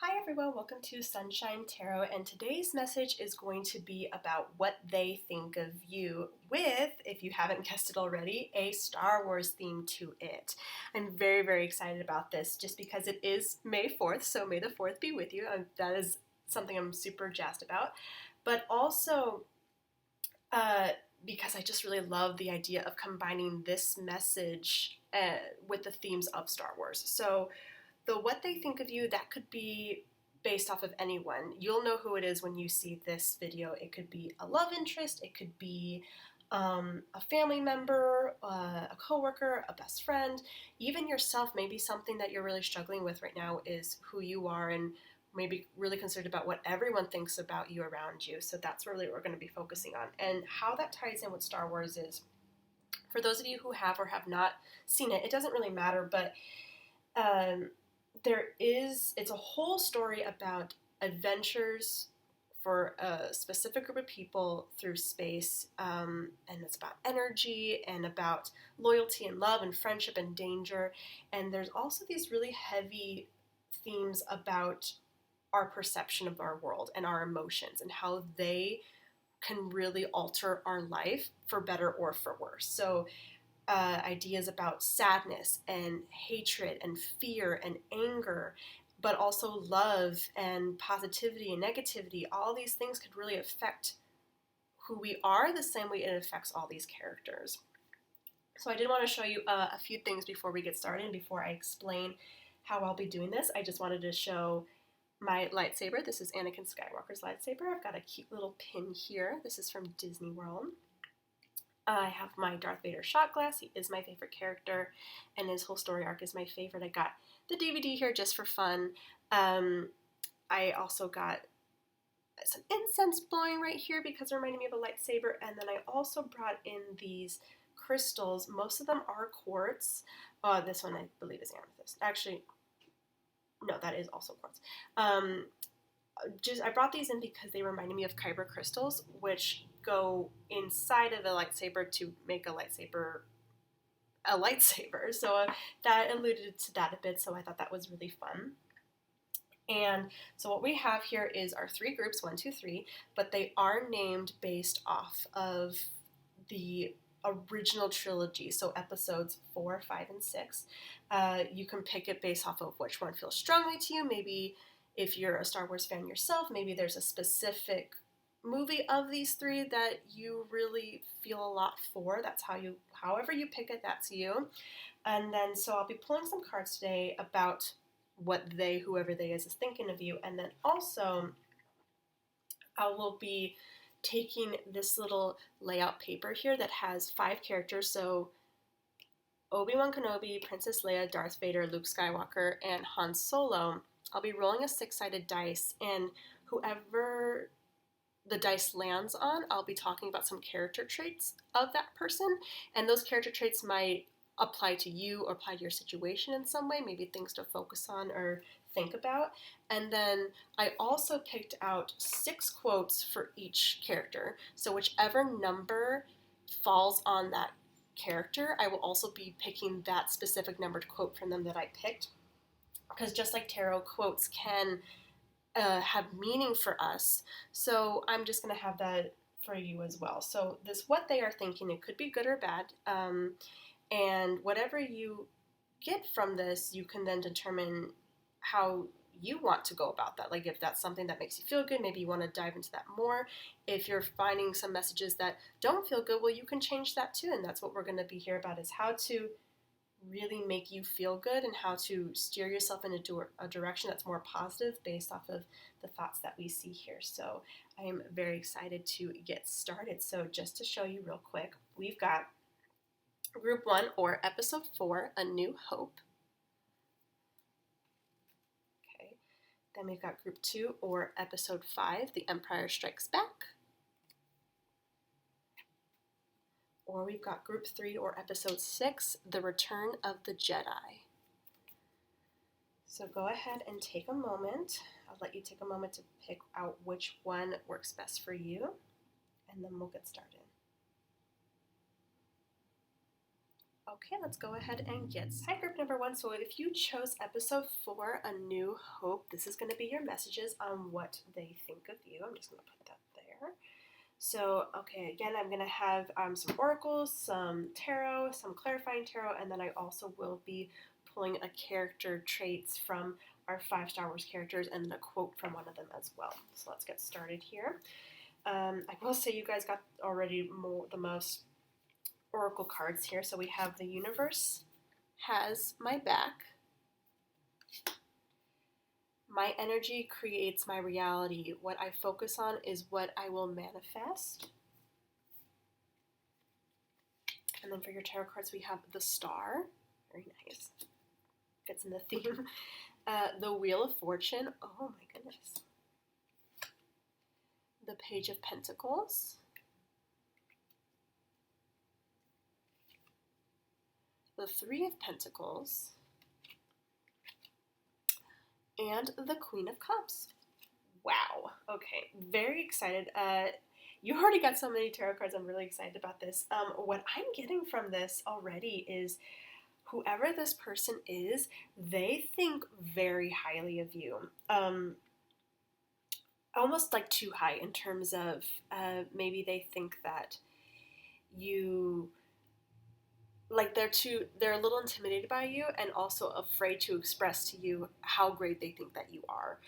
Hi everyone, welcome to Sunshine Tarot, and today's message is going to be about what they think of you with, if you haven't guessed it already, a Star Wars theme to it. I'm very, very excited about this just because it is May 4th, so may the 4th be with you. That is something I'm super jazzed about. But also, uh, because I just really love the idea of combining this message with the themes of Star Wars. So the what they think of you, that could be based off of anyone. You'll know who it is when you see this video. It could be a love interest, it could be a family member, a coworker, a best friend, even yourself. Maybe something that you're really struggling with right now is who you are, and maybe really concerned about what everyone thinks about you around you. So that's really what we're going to be focusing on. And how that ties in with Star Wars is, for those of you who have or have not seen it, it doesn't really matter, but um, it's a whole story about adventures for a specific group of people through space, and it's about energy and about loyalty and love and friendship and danger. And there's also these really heavy themes about our perception of our world and our emotions and how they can really alter our life for better or for worse. So ideas about sadness and hatred and fear and anger, but also love and positivity and negativity. All these things could really affect who we are the same way it affects all these characters. So I did want to show you a few things before we get started and before I explain how I'll be doing this. I just wanted to show my lightsaber. This is Anakin Skywalker's lightsaber. I've got a cute little pin here. This is from Disney World. I have my Darth Vader shot glass. He is my favorite character, and his whole story arc is my favorite. I got the DVD here just for fun. I also got some incense blowing right here because it reminded me of a lightsaber, and then I also brought in these crystals. Most of them are quartz. This one I believe is amethyst. Actually, no, that is also quartz. I brought these in because they reminded me of kyber crystals, which go inside of a lightsaber to make a lightsaber. So that alluded to that a bit, so I thought that was really fun. And so what we have here is our three groups, 1, 2, 3, but they are named based off of the original trilogy, so episodes 4, 5, and 6. You can pick it based off of which one feels strongly to you. Maybe if you're a Star Wars fan yourself, maybe there's a specific movie of these three that you really feel a lot for. However you pick it, that's you. And then, so I'll be pulling some cards today about what whoever they is thinking of you. And then also, I will be taking this little layout paper here that has 5 characters. So Obi Wan Kenobi, Princess Leia, Darth Vader, Luke Skywalker, and Han Solo. I'll be rolling a 6-sided dice, and whoever the dice lands on, I'll be talking about some character traits of that person, and those character traits might apply to you or apply to your situation in some way, maybe things to focus on or think about. And then I also picked out 6 quotes for each character, so whichever number falls on that character, I will also be picking that specific numbered quote from them that I picked, because just like tarot, quotes can have meaning for us. So I'm just going to have that for you as well. So this, what they are thinking, it could be good or bad. And whatever you get from this, you can then determine how you want to go about that. Like if that's something that makes you feel good, maybe you want to dive into that more. If you're finding some messages that don't feel good, well, you can change that too. And that's what we're going to be here about, is how to really make you feel good and how to steer yourself in a direction that's more positive based off of the thoughts that we see here. So I am very excited to get started. So just to show you real quick, we've got Group 1, or Episode 4, A New Hope. Okay. Then we've got Group 2, or Episode 5, The Empire Strikes Back. Or we've got Group 3, or Episode 6, The Return of the Jedi. So go ahead and take a moment. I'll let you take a moment to pick out which one works best for you, and then we'll get started. Okay, let's go ahead and get started. Hi, group number 1. So if you chose episode 4, A New Hope, this is going to be your messages on what they think of you. I'm just going to put that there. So, okay, again, I'm going to have some oracles, some tarot, some clarifying tarot, and then I also will be pulling a character traits from our 5 Star Wars characters and then a quote from one of them as well. So let's get started here. I will say you guys got already the most oracle cards here. So we have the universe has my back. My energy creates my reality. What I focus on is what I will manifest. And then for your tarot cards, we have the Star. Very nice. Fits in the theme. The Wheel of Fortune. Oh my goodness. The Page of Pentacles. The Three of Pentacles. And the Queen of Cups. Wow. Okay. Very excited. You already got so many tarot cards. I'm really excited about this. What I'm getting from this already is whoever this person is, they think very highly of you. Almost like too high in terms of maybe they think that you, like they're a little intimidated by you and also afraid to express to you how great they think that you are,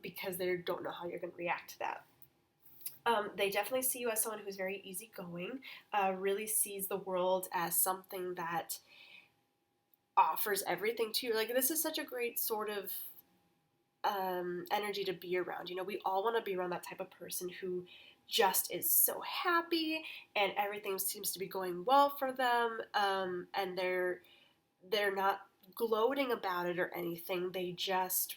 because they don't know how you're going to react to that. They definitely see you as someone who's very easygoing, really sees the world as something that offers everything to you. Like, this is such a great sort of energy to be around. You know, we all want to be around that type of person who just is so happy and everything seems to be going well for them, and they're not gloating about it or anything. They just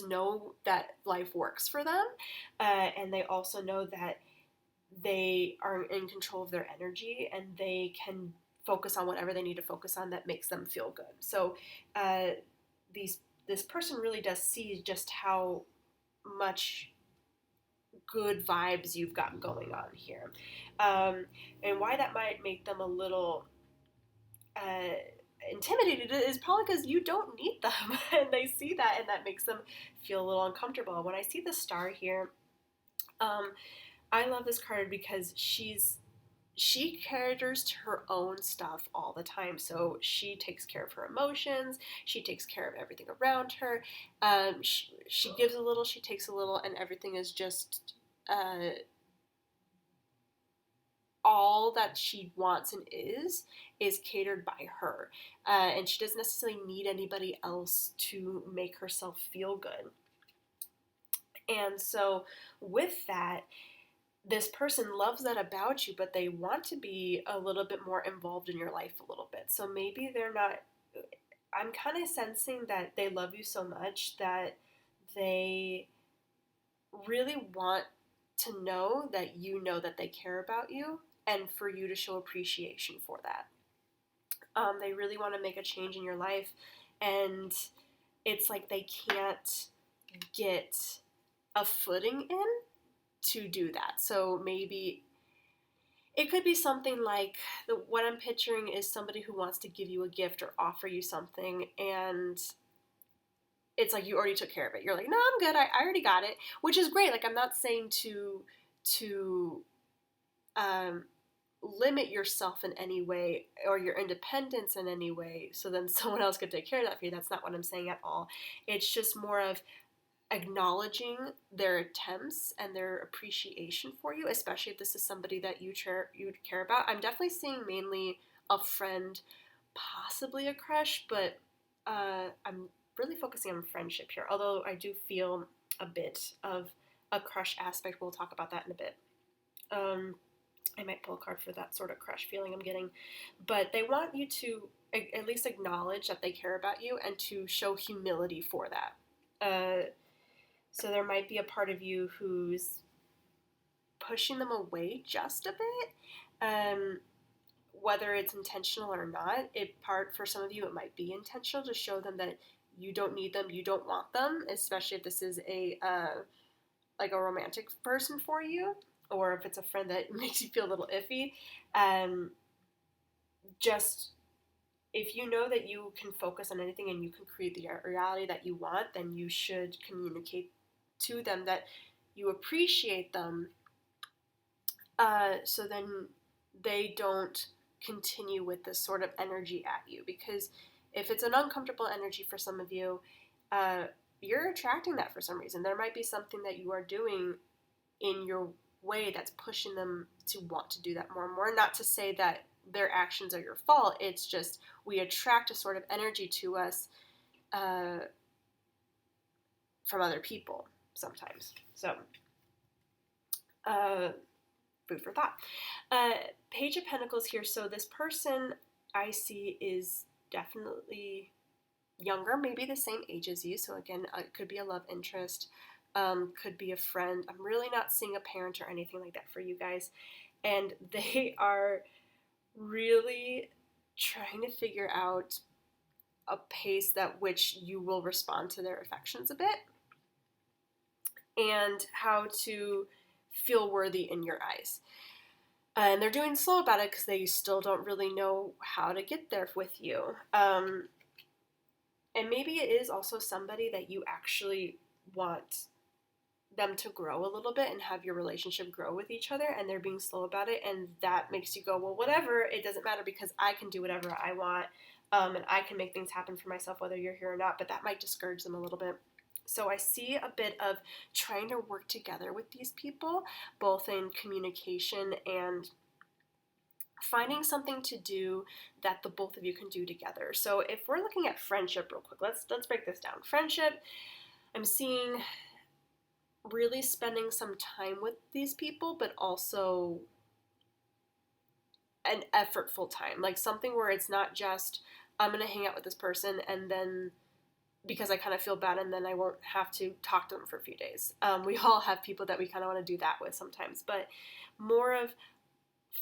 know that life works for them, and they also know that they are in control of their energy and they can focus on whatever they need to focus on that makes them feel good. So this person really does see just how much good vibes you've got going on here, and why that might make them a little intimidated is probably because you don't need them and they see that and that makes them feel a little uncomfortable. When I see the Star here, I love this card because she caters to her own stuff all the time. So she takes care of her emotions. She takes care of everything around her. She gives a little, she takes a little, and everything is just all that she wants and is catered by her. And she doesn't necessarily need anybody else to make herself feel good. And so with that, this person loves that about you, but they want to be a little bit more involved in your life a little bit. So maybe they're not, I'm kind of sensing that they love you so much that they really want to know that you know that they care about you and for you to show appreciation for that. They really want to make a change in your life, and it's like they can't get a footing in to do that. So maybe it could be something like what I'm picturing is somebody who wants to give you a gift or offer you something, and it's like you already took care of it. You're like, no, I'm good. I already got it, which is great. Like, I'm not saying to limit yourself in any way or your independence in any way so then someone else could take care of that for you. That's not what I'm saying at all. It's just more of acknowledging their attempts and their appreciation for you, especially if this is somebody that you care about. I'm definitely seeing mainly a friend, possibly a crush, but I'm really focusing on friendship here, although I do feel a bit of a crush aspect. We'll talk about that in a bit. I might pull a card for that sort of crush feeling I'm getting, but they want you to at least acknowledge that they care about you and to show humility for that. So there might be a part of you who's pushing them away just a bit, whether it's intentional or not. For some of you, it might be intentional to show them that you don't need them, you don't want them, especially if this is a romantic person for you. or if it's a friend that makes you feel a little iffy, just if you know that you can focus on anything and you can create the reality that you want, then you should communicate to them that you appreciate them, so then they don't continue with this sort of energy at you. Because if it's an uncomfortable energy for some of you, you're attracting that for some reason. There might be something that you are doing in your way that's pushing them to want to do that more and more. Not to say that their actions are your fault. It's just we attract a sort of energy to us from other people sometimes. So, food for thought. Page of Pentacles here. So this person I see is definitely younger, maybe the same age as you. So again, it could be a love interest, could be a friend. I'm really not seeing a parent or anything like that for you guys. And they are really trying to figure out a pace at which you will respond to their affections a bit, and how to feel worthy in your eyes. And they're doing slow about it because they still don't really know how to get there with you. And maybe it is also somebody that you actually want them to grow a little bit and have your relationship grow with each other, and they're being slow about it, and that makes you go, well, whatever, it doesn't matter because I can do whatever I want, and I can make things happen for myself whether you're here or not. But that might discourage them a little bit. So I see a bit of trying to work together with these people, both in communication and finding something to do that the both of you can do together. So if we're looking at friendship real quick, let's break this down. Friendship, I'm seeing really spending some time with these people, but also an effortful time, like something where it's not just I'm gonna hang out with this person and then because I kind of feel bad and then I won't have to talk to them for a few days. We all have people that we kind of want to do that with sometimes, but more of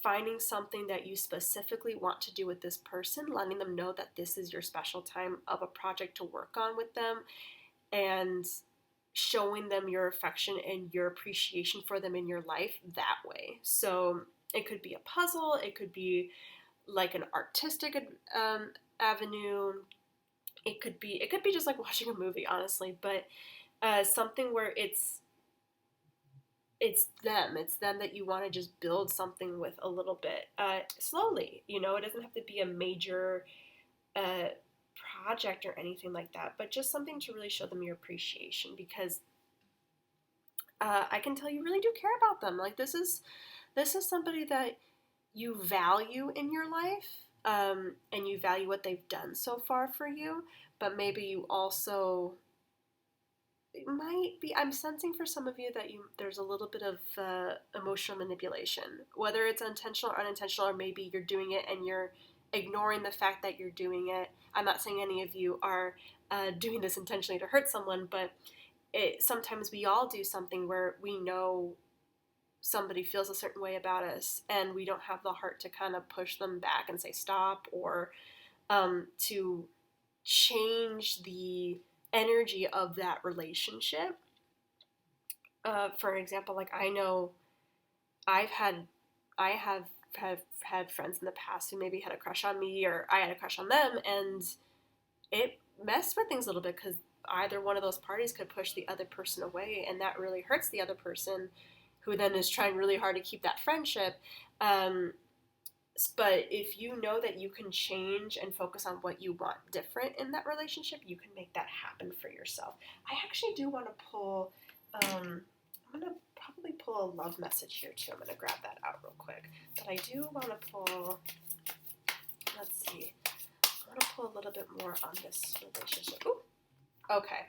finding something that you specifically want to do with this person, letting them know that this is your special time of a project to work on with them, and showing them your affection and your appreciation for them in your life that way. So it could be a puzzle, it could be like an artistic avenue, it could be just like watching a movie, honestly, but something where it's them that you want to just build something with a little bit slowly. You know, it doesn't have to be a major project or anything like that, but just something to really show them your appreciation, because I can tell you really do care about them. Like this is somebody that you value in your life, and you value what they've done so far for you, but maybe you also, it might be, I'm sensing for some of you that there's a little bit of emotional manipulation, whether it's intentional or unintentional, or maybe you're doing it and you're ignoring the fact that you're doing it. I'm not saying any of you are doing this intentionally to hurt someone, but sometimes we all do something where we know somebody feels a certain way about us and we don't have the heart to kind of push them back and say stop, or to change the energy of that relationship. For an example, like I know I have had friends in the past who maybe had a crush on me, or I had a crush on them, and it messed with things a little bit because either one of those parties could push the other person away, and that really hurts the other person, who then is trying really hard to keep that friendship. But if you know that you can change and focus on what you want different in that relationship, you can make that happen for yourself. I actually do want to pull, I'm going to probably pull a love message here too. I'm going to grab that out real quick. But I do want to pull, let's see, I want to pull a little bit more on this relationship. Ooh, okay.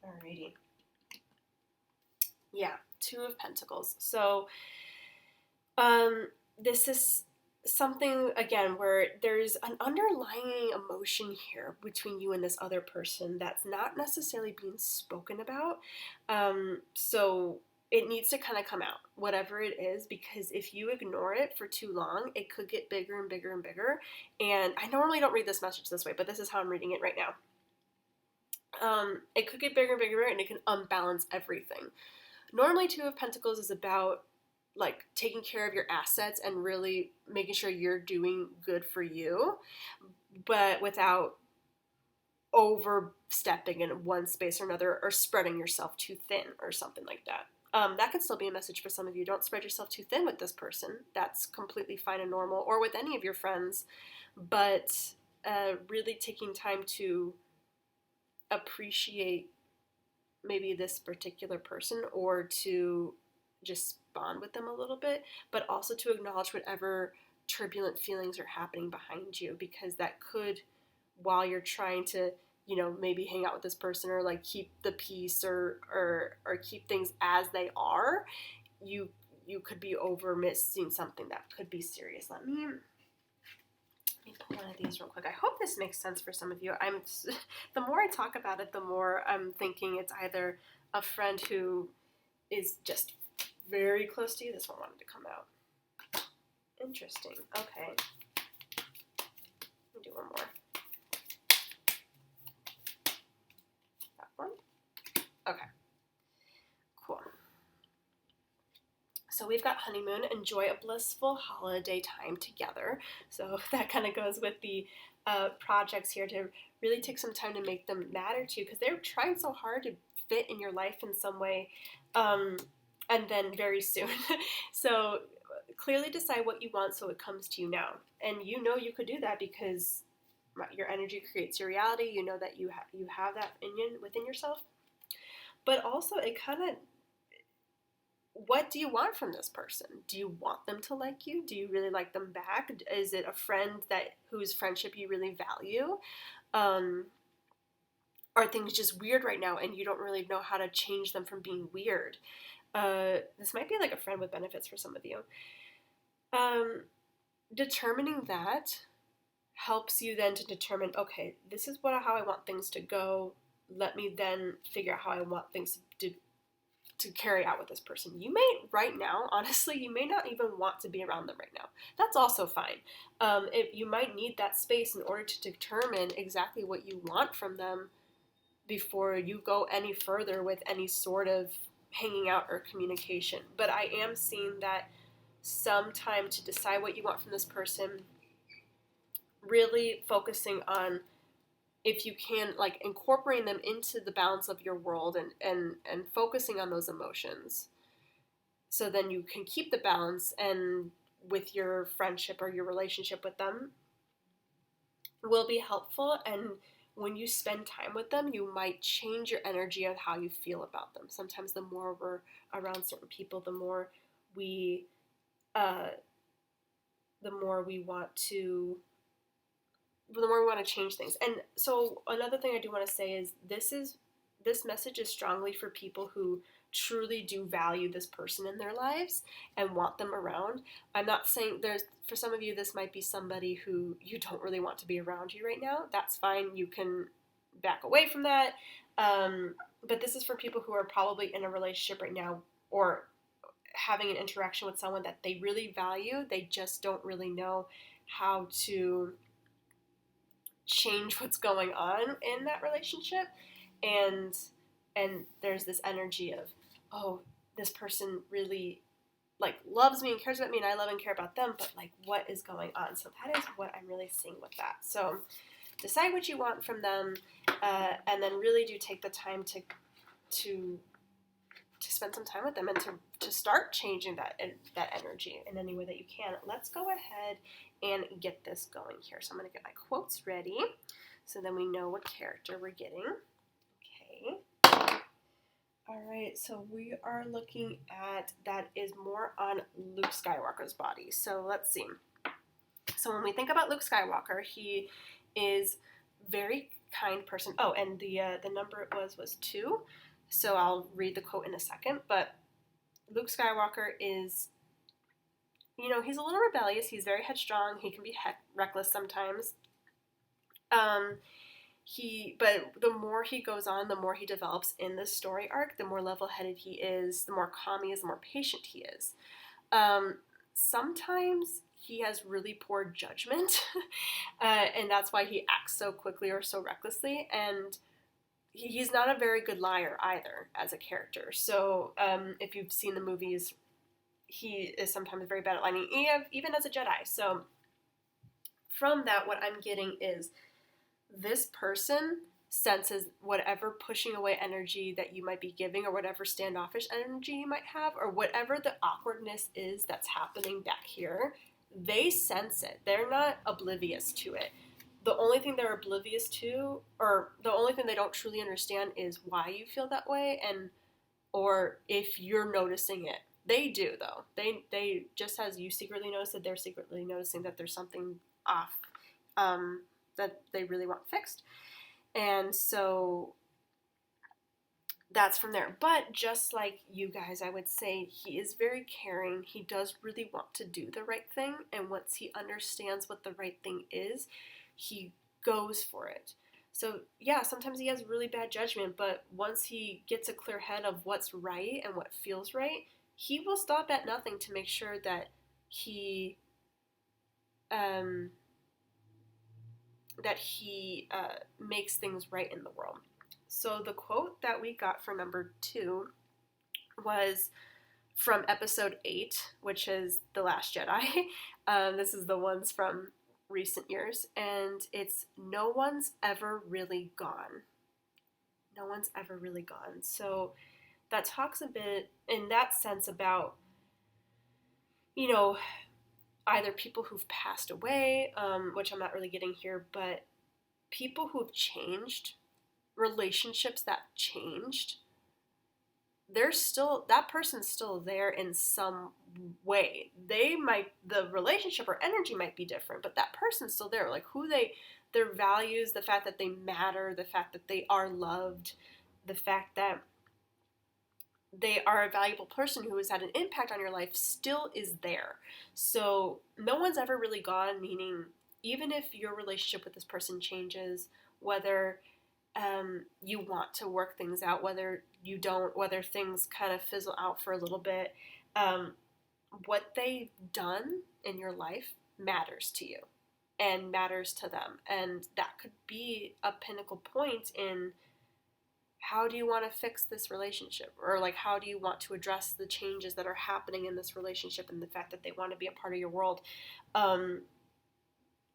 Alrighty. Yeah, Two of Pentacles. So, this is something, again, where there's an underlying emotion here between you and this other person that's not necessarily being spoken about. So it needs to kind of come out, whatever it is, because if you ignore it for too long, it could get bigger and bigger and bigger. And I normally don't read this message this way, but this is how I'm reading it right now. It could get bigger and bigger, and it can unbalance everything. Normally, Two of Pentacles is about like taking care of your assets and really making sure you're doing good for you, but without overstepping in one space or another or spreading yourself too thin or something like that. That can still be a message for some of you. Don't spread yourself too thin with this person. That's completely fine and normal, or with any of your friends. But really taking time to appreciate maybe this particular person, or to just bond with them a little bit, but also to acknowledge whatever turbulent feelings are happening behind you, because that could, while you're trying to, maybe hang out with this person or like keep the peace or keep things as they are, you could be over missing something that could be serious. Let me pull one of these real quick. I hope this makes sense for some of you. The more I talk about it, the more I'm thinking it's either a friend who is just very close to you. This one wanted to come out. Interesting. Okay. Let me do one more. That one? Okay. Cool. So we've got honeymoon, enjoy a blissful holiday time together. So that kind of goes with the projects here, to really take some time to make them matter to you, because they're trying so hard to fit in your life in some way, and then very soon. So clearly decide what you want so it comes to you now. And you could do that because your energy creates your reality. You know that you have that within yourself. But also it kind of, what do you want from this person? Do you want them to like you? Do you really like them back? Is it a friend whose friendship you really value? Are things just weird right now and you don't really know how to change them from being weird? This might be like a friend with benefits for some of you. Determining that helps you then to determine, okay, this is how I want things to go. Let me then figure out how I want things to carry out with this person. You may, right now, honestly, you may not even want to be around them right now. That's also fine. If you might need that space in order to determine exactly what you want from them before you go any further with any sort of hanging out or communication. But I am seeing that some time to decide what you want from this person, really focusing on, if you can, like incorporating them into the balance of your world and focusing on those emotions. So then you can keep the balance, and with your friendship or your relationship with them will be helpful. And when you spend time with them, you might change your energy of how you feel about them. Sometimes the more we're around certain people, the more we want to change things. And so another thing I do want to say is this message is strongly for people who truly do value this person in their lives and want them around. I'm not saying for some of you, this might be somebody who you don't really want to be around you right now. That's fine. You can back away from that. But this is for people who are probably in a relationship right now, or having an interaction with someone that they really value. They just don't really know how to change what's going on in that relationship. And there's this energy of, oh, this person really like loves me and cares about me, and I love and care about them, but like, what is going on? So that is what I'm really seeing with that. So decide what you want from them, and then really do take the time to spend some time with them, and to start changing that energy in any way that you can. Let's go ahead and get this going here. So I'm going to get my quotes ready, so then we know what character we're getting. Okay. All right, so we are looking at, that is more on Luke Skywalker's body. So let's see. So when we think about Luke Skywalker, he is very kind person. Oh, and the number it was 2. So I'll read the quote in a second. But Luke Skywalker is, he's a little rebellious. He's very headstrong. He can be reckless sometimes. But the more he goes on, the more he develops in this story arc, the more level-headed he is, the more calm he is, the more patient he is. Sometimes he has really poor judgment, and that's why he acts so quickly or so recklessly. And he's not a very good liar either as a character. So if you've seen the movies, he is sometimes very bad at lying, even as a Jedi. So from that, what I'm getting is this person senses whatever pushing away energy that you might be giving, or whatever standoffish energy you might have, or whatever the awkwardness is that's happening back here. They sense it. They're not oblivious to it. The only thing they're oblivious to, or the only thing they don't truly understand, is why you feel that way, and or if you're noticing it. They do, though. They just as you secretly notice it, they're secretly noticing that there's something off, that they really want fixed. And so that's from there. But just like you guys, I would say he is very caring. He does really want to do the right thing. And once he understands what the right thing is, he goes for it. So yeah, sometimes he has really bad judgment, but once he gets a clear head of what's right and what feels right, he will stop at nothing to make sure that he makes things right in the world. So the quote that we got for number 2 was from episode 8, which is The Last Jedi. This is the ones from recent years, and it's "No one's ever really gone." No one's ever really gone. So that talks a bit in that sense about, either people who've passed away, which I'm not really getting here, but people who've changed, relationships that changed, that person's still there in some way. The relationship or energy might be different, but that person's still there. Like their values, the fact that they matter, the fact that they are loved, the fact that they are a valuable person who has had an impact on your life still is there. So no one's ever really gone, meaning even if your relationship with this person changes, whether you want to work things out, whether you don't, whether things kind of fizzle out for a little bit, what they've done in your life matters to you and matters to them. And that could be a pinnacle point in how do you want to fix this relationship, or like how do you want to address the changes that are happening in this relationship and the fact that they want to be a part of your world.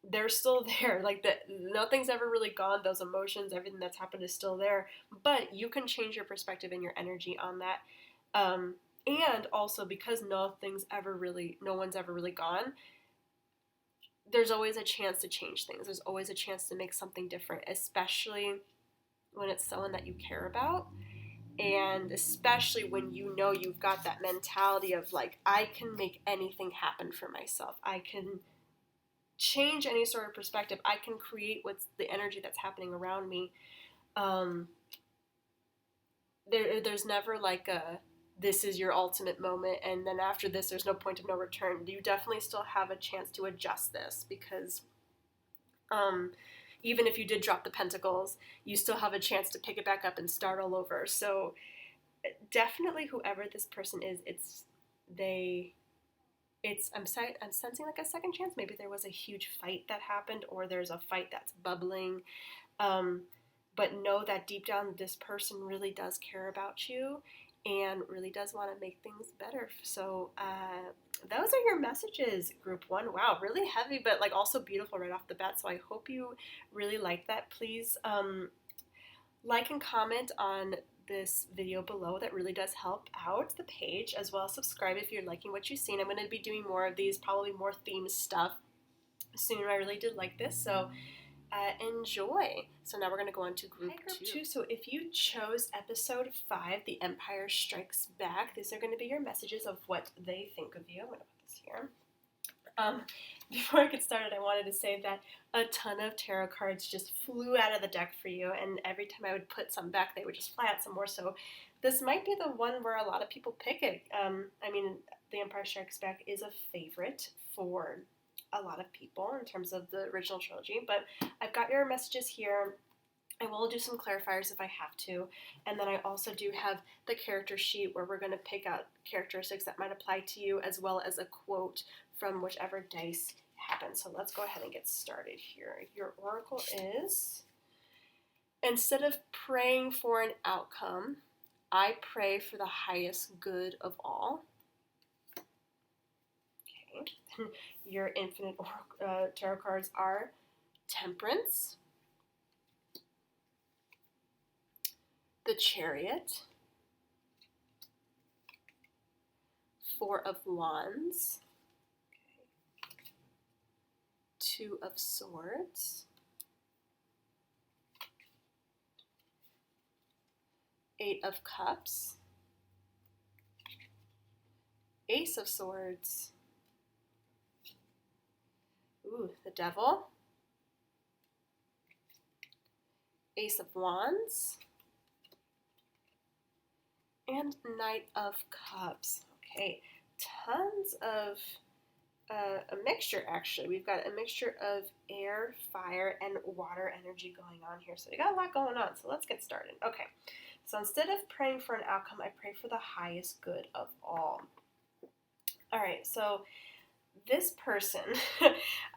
They're still there. Like that, nothing's ever really gone. Those emotions, everything that's happened is still there, but you can change your perspective and your energy on that. And also because no one's ever really gone, there's always a chance to change things. There's always a chance to make something different, especially when it's someone that you care about, and especially when you've got that mentality of like, I can make anything happen for myself. I can change any sort of perspective. I can create what's the energy that's happening around me. There's never like this is your ultimate moment, and then after this there's no point of no return. You definitely still have a chance to adjust this, because even if you did drop the pentacles, you still have a chance to pick it back up and start all over. So definitely whoever this person is, I'm sensing like a second chance. Maybe there was a huge fight that happened, or there's a fight that's bubbling. But know that deep down this person really does care about you and really does want to make things better. So those are your messages, group 1. Wow, really heavy, but like also beautiful right off the bat. So I hope you really like that. Please like and comment on this video below. That really does help out the page, as well as subscribe if you're liking what you've seen. I'm going to be doing more of these, probably more theme stuff soon. I really did like this, so enjoy. So now we're going to go on to group 2. So if you chose episode 5, The Empire Strikes Back, these are going to be your messages of what they think of you. I'm going to put this here. Before I get started, I wanted to say that a ton of tarot cards just flew out of the deck for you, and every time I would put some back, they would just fly out some more. So this might be the one where a lot of people pick it. The Empire Strikes Back is a favorite for a lot of people in terms of the original trilogy, but I've got your messages here. I will do some clarifiers if I have to, and then I also do have the character sheet where we're going to pick out characteristics that might apply to you, as well as a quote from whichever dice happens. So let's go ahead and get started here. Your oracle is Instead of praying for an outcome, I pray for the highest good of all. Okay. Your infinite tarot cards are Temperance, the Chariot, Four of Wands, Two of Swords, Eight of Cups, Ace of Swords, the Devil, Ace of Wands, and Knight of Cups. Okay, tons of a mixture, actually. We've got a mixture of air, fire, and water energy going on here. So we got a lot going on. So let's get started. Okay, so instead of praying for an outcome, I pray for the highest good of all. All right, so this person,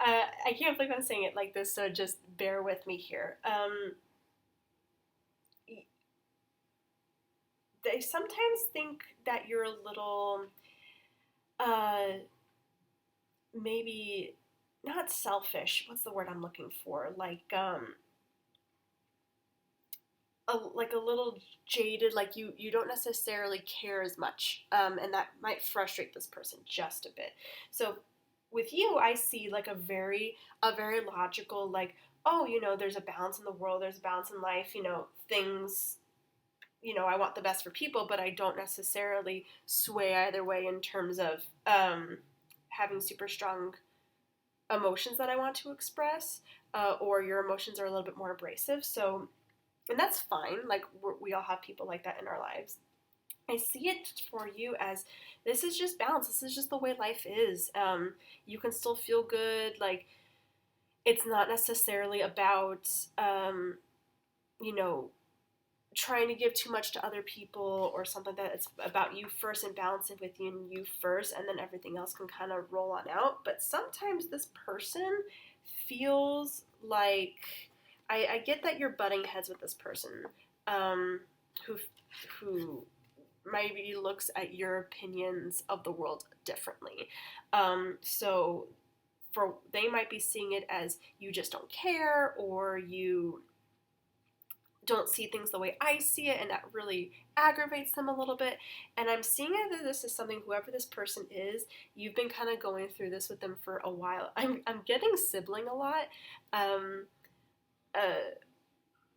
I can't believe I'm saying it like this, so just bear with me here. They sometimes think that you're a little, maybe not selfish. What's the word I'm looking for? Like a little jaded. Like you don't necessarily care as much, and that might frustrate this person just a bit. So with you, I see like a very logical, like, oh, there's a balance in the world, there's a balance in life, things. I want the best for people, but I don't necessarily sway either way in terms of having super strong emotions that I want to express, or your emotions are a little bit more abrasive. So, and that's fine. Like, we all have people like that in our lives. I see it for you as this is just balance. This is just the way life is. You can still feel good. Like, it's not necessarily about, trying to give too much to other people or something like that. It's about you first and balancing with you first, and then everything else can kind of roll on out. But sometimes this person feels like I get that you're butting heads with this person, who maybe looks at your opinions of the world differently. So they might be seeing it as you just don't care, or you don't see things the way I see it, and that really aggravates them a little bit. And I'm seeing it that this is something, whoever this person is, you've been kind of going through this with them for a while. I'm getting sibling a lot,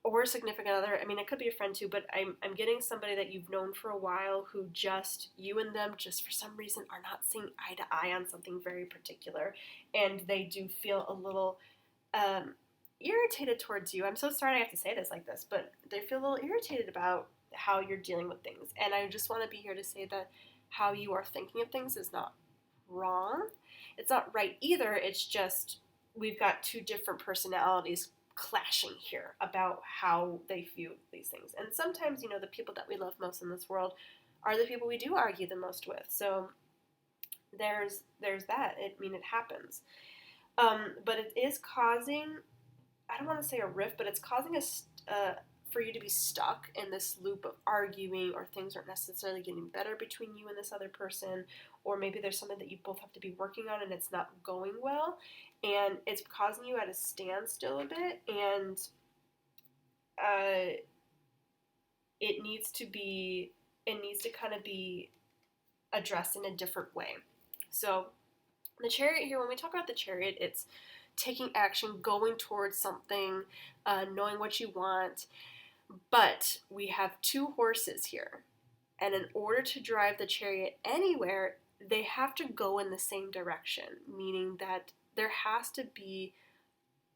or significant other. I mean, it could be a friend too, but I'm getting somebody that you've known for a while who just, you and them just for some reason are not seeing eye to eye on something very particular, and they do feel a little irritated towards you. I'm so sorry I have to say this like this, but they feel a little irritated about how you're dealing with things. And I just want to be here to say that how you are thinking of things is not wrong. It's not right either. It's just we've got two different personalities clashing here about how they view these things. And sometimes, the people that we love most in this world are the people we do argue the most with. So there's that. It happens. But it is causing, I don't want to say a rift, but it's causing us for you to be stuck in this loop of arguing, or things aren't necessarily getting better between you and this other person, or maybe there's something that you both have to be working on and it's not going well, and it's causing you at a standstill a bit, and it needs to kind of be addressed in a different way. So the Chariot here, when we talk about the Chariot, it's taking action, going towards something, knowing what you want. But we have two horses here, and in order to drive the Chariot anywhere, they have to go in the same direction, meaning that there has to be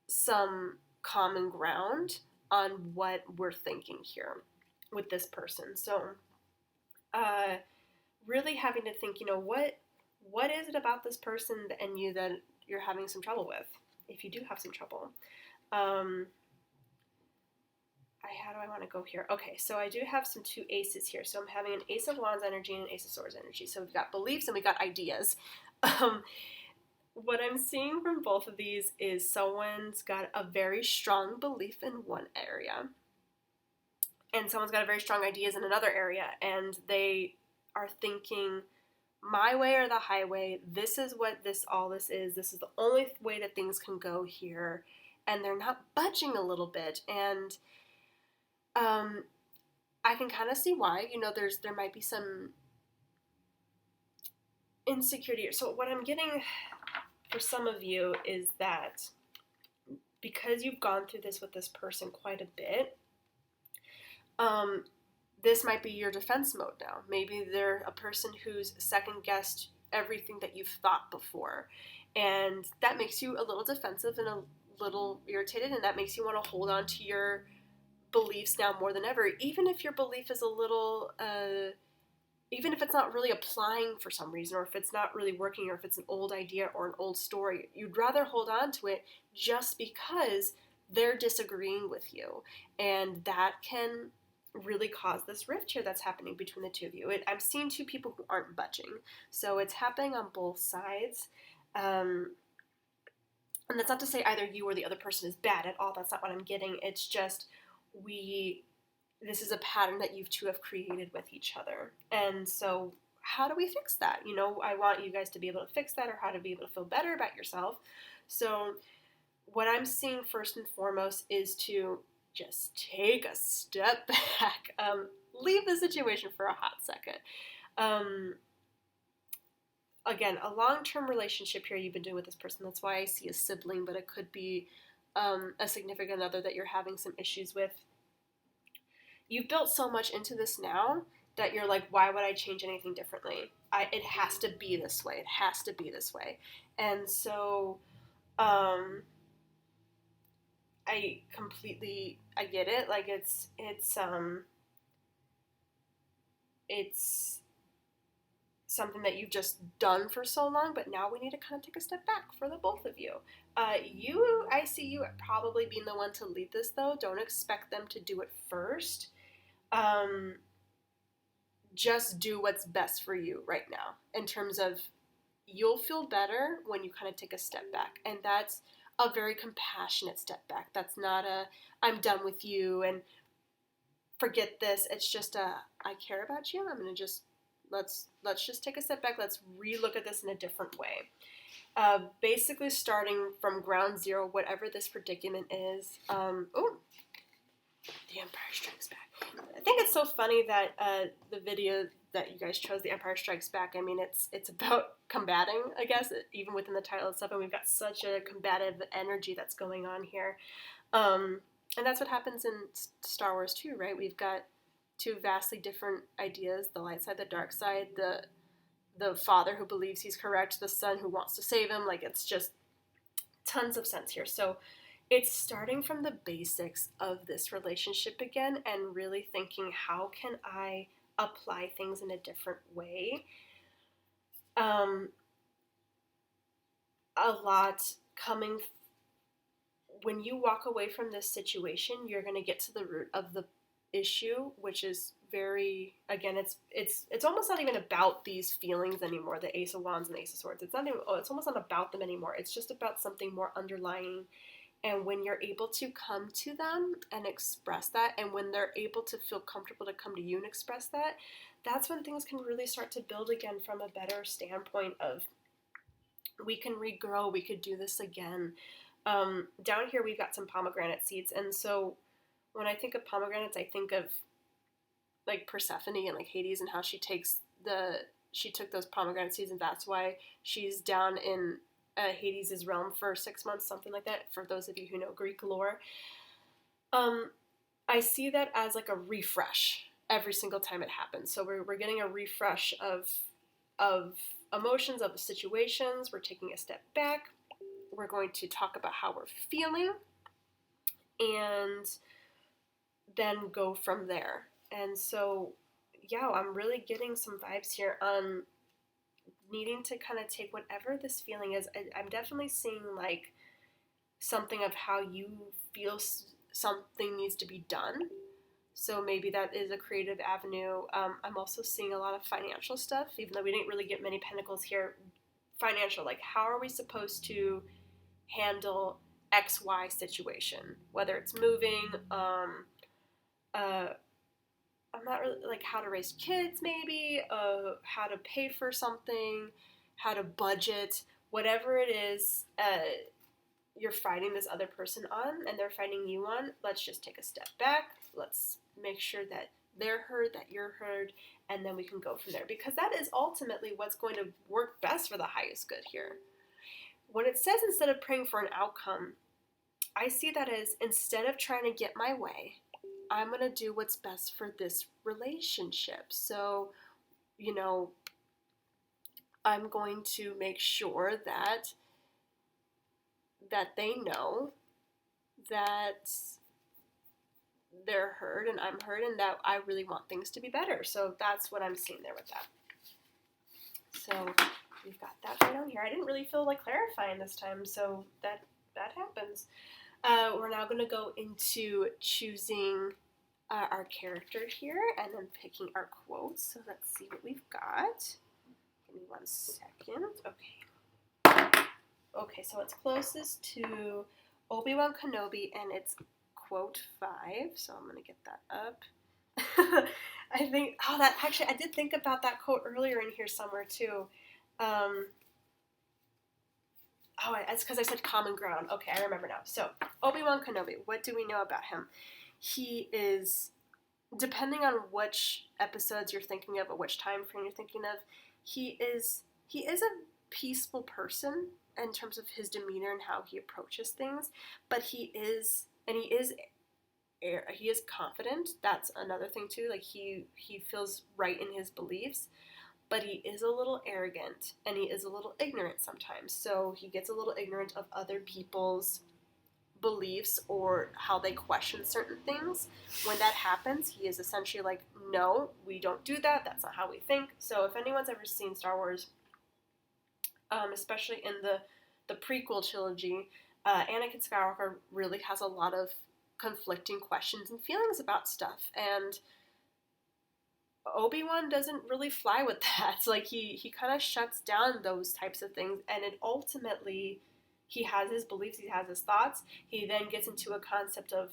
some common ground on what we're thinking here with this person. So really having to think, what is it about this person and you that you're having some trouble with, if you do have some trouble. How do I want to go here? Okay, so I do have some two aces here. So I'm having an Ace of Wands energy and an Ace of Swords energy. So we've got beliefs and we've got ideas. What I'm seeing from both of these is someone's got a very strong belief in one area, and someone's got very strong ideas in another area, and they are thinking my way or the highway. This is what all this is. This is the only way that things can go here, and they're not budging a little bit. And I can kind of see why. There might be some insecurity. So what I'm getting for some of you is that because you've gone through this with this person quite a bit, this might be your defense mode now. Maybe they're a person who's second-guessed everything that you've thought before, and that makes you a little defensive and a little irritated, and that makes you want to hold on to your beliefs now more than ever, even if your belief is a little, even if it's not really applying for some reason, or if it's not really working, or if it's an old idea or an old story. You'd rather hold on to it just because they're disagreeing with you, and that can really cause this rift here that's happening between the two of you. I'm seeing two people who aren't budging, so it's happening on both sides. And that's not to say either you or the other person is bad at all. That's not what I'm getting. It's just this is a pattern that you two have created with each other. And so how do we fix that? I want you guys to be able to fix that, or how to be able to feel better about yourself. So what I'm seeing first and foremost is to just take a step back. Leave the situation for a hot second. Again, a long-term relationship here you've been doing with this person. That's why I see a sibling, but it could be a significant other that you're having some issues with. You've built so much into this now that you're like, why would I change anything differently? It has to be this way. It has to be this way. And so I get it. Like it's something that you've just done for so long, but now we need to kind of take a step back for the both of you. I see you probably being the one to lead this, though. Don't expect them to do it first. Just do what's best for you right now, in terms of you'll feel better when you kind of take a step back, and that's a very compassionate step back. That's not I'm done with you and forget this. It's just I care about you. I'm gonna just let's just take a step back. Let's relook at this in a different way. Basically starting from ground zero, whatever this predicament is. The Empire Strikes Back. I think it's so funny that the video that you guys chose, The Empire Strikes Back, I mean, it's about combating, I guess, even within the title itself, and we've got such a combative energy that's going on here. And that's what happens in Star Wars too, right? We've got two vastly different ideas, the light side, the dark side, the father who believes he's correct, the son who wants to save him. Like, it's just tons of sense here. So it's starting from the basics of this relationship again, and really thinking, how can I apply things in a different way? A lot coming when you walk away from this situation, you're going to get to the root of the issue, which is very, again, it's almost not even about these feelings anymore, the Ace of Wands and the Ace of Swords. It's almost not about them anymore. It's just about something more underlying. And when you're able to come to them and express that, and when they're able to feel comfortable to come to you and express that, that's when things can really start to build again from a better standpoint of, we can regrow, we could do this again. Down here we've got some pomegranate seeds, and so when I think of pomegranates, I think of like Persephone and like Hades, and how she took those pomegranate seeds, and that's why she's down in Hades' realm for 6 months, something like that, for those of you who know Greek lore. I see that as like a refresh every single time it happens. So we're getting a refresh of emotions, of situations. We're taking a step back. We're going to talk about how we're feeling, and then go from there. And so, yeah, I'm really getting some vibes here on needing to kind of take whatever this feeling is. I'm definitely seeing like something of how you feel something needs to be done. So maybe that is a creative avenue. I'm also seeing a lot of financial stuff, even though we didn't really get many pentacles here. Financial, like how are we supposed to handle XY situation? Whether it's moving, I'm not really, like, how to raise kids, maybe, how to pay for something, how to budget, whatever it is you're fighting this other person on and they're fighting you on, let's just take a step back. Let's make sure that they're heard, that you're heard, and then we can go from there. Because that is ultimately what's going to work best for the highest good here. When it says instead of praying for an outcome, I see that as instead of trying to get my way, I'm going to do what's best for this relationship. So, you know, I'm going to make sure that they know that they're heard and I'm heard and that I really want things to be better. So that's what I'm seeing there with that. So we've got that right on here. I didn't really feel like clarifying this time, so that happens. We're now going to go into choosing our character here and then picking our quotes. So let's see what we've got. Give me 1 second. Okay, so it's closest to Obi Wan Kenobi, and it's quote 5. So I'm gonna get that up. I think. Oh, that actually, I did think about that quote earlier in here somewhere too. It's because I said common ground. Okay, I remember now. So Obi Wan Kenobi. What do we know about him? He is, depending on which episodes you're thinking of or which time frame you're thinking of, he is a peaceful person in terms of his demeanor and how he approaches things, but he is confident. That's another thing too. Like he feels right in his beliefs, but he is a little arrogant and he is a little ignorant sometimes. So he gets a little ignorant of other people's beliefs or how they question certain things. When that happens, he is essentially like, no, we don't do that. That's not how we think. So if anyone's ever seen Star Wars, especially in the prequel trilogy, Anakin Skywalker really has a lot of conflicting questions and feelings about stuff, and Obi-Wan doesn't really fly with that. It's like he kind of shuts down those types of things, and it ultimately, he has his beliefs, he has his thoughts. He then gets into a concept of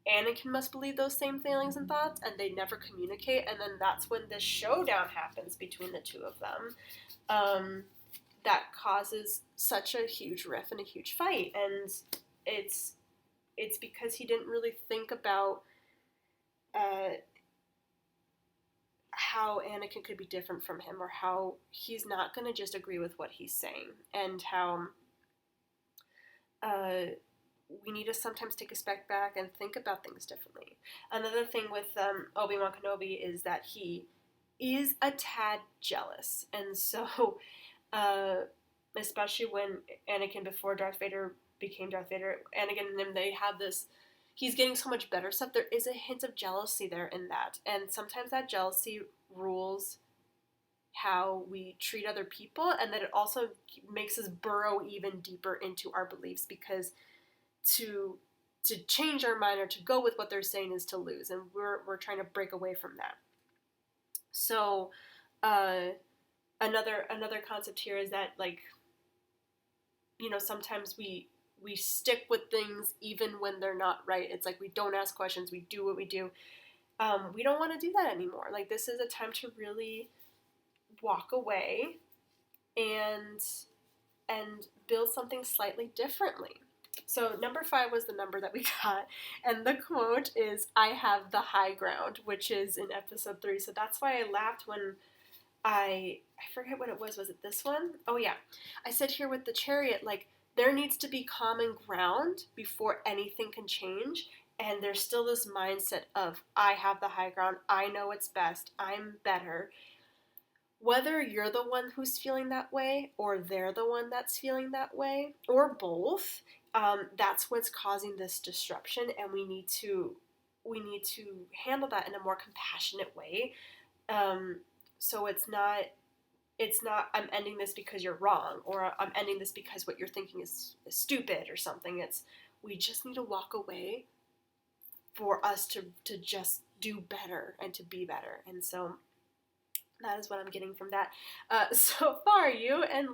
Anakin must believe those same feelings and thoughts, and they never communicate, and then that's when this showdown happens between the two of them. That causes such a huge rift and a huge fight, and it's because he didn't really think about how Anakin could be different from him, or how he's not going to just agree with what he's saying, and how we need to sometimes take a step back and think about things differently. Another thing with Obi Wan Kenobi is that he is a tad jealous, and so especially when Anakin, before Darth Vader became Darth Vader, Anakin and him, they have this, he's getting so much better stuff, there is a hint of jealousy there in that, and sometimes that jealousy rules how we treat other people, and that it also makes us burrow even deeper into our beliefs, because to change our mind or to go with what they're saying is to lose, and we're trying to break away from that. So another concept here is that, like, you know, sometimes we stick with things even when they're not right. It's like we don't ask questions, we do what we do. We don't want to do that anymore. Like, this is a time to really walk away and build something slightly differently. So number 5 was the number that we got, and the quote is, "I have the high ground," which is in episode 3. So that's why I laughed when I forget what it was. Was it this one? Oh yeah. I said here with the chariot, like, there needs to be common ground before anything can change, and there's still this mindset of, I have the high ground, I know what's best, I'm better. Whether you're the one who's feeling that way, or they're the one that's feeling that way, or both, that's what's causing this disruption, and we need to handle that in a more compassionate way. So it's not, I'm ending this because you're wrong, or I'm ending this because what you're thinking is stupid or something. It's, we just need to walk away for us to just do better and to be better. And so that is what I'm getting from that. So far, you and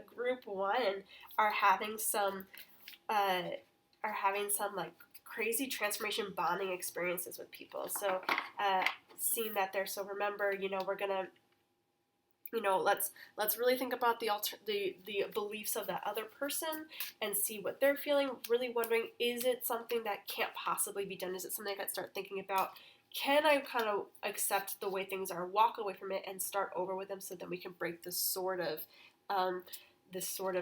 group 1 are having some like crazy transformation bonding experiences with people. So seeing that there. So remember, we're gonna, let's really think about the beliefs of that other person and see what they're feeling. Really wondering, is it something that can't possibly be done? Is it something I could start thinking about? Can I kind of accept the way things are, walk away from it, and start over with them, so then we can break this sort of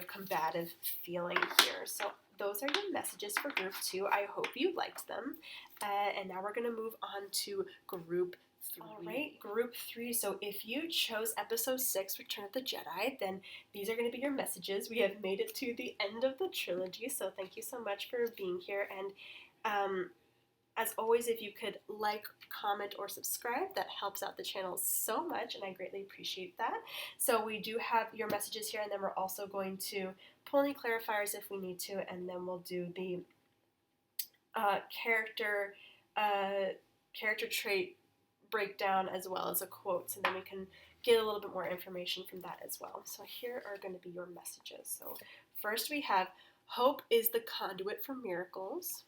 combative feeling here? So those are your messages for group 2. I hope you liked them. And now we're going to move on to group 3. All right, group 3. So if you chose episode 6, Return of the Jedi, then these are going to be your messages. We have made it to the end of the trilogy, so thank you so much for being here. And as always, if you could like, comment, or subscribe, that helps out the channel so much, and I greatly appreciate that. So we do have your messages here, and then we're also going to pull any clarifiers if we need to, and then we'll do the character trait breakdown as well as a quote, so then we can get a little bit more information from that as well. So here are going to be your messages. So first we have, hope is the conduit for miracles.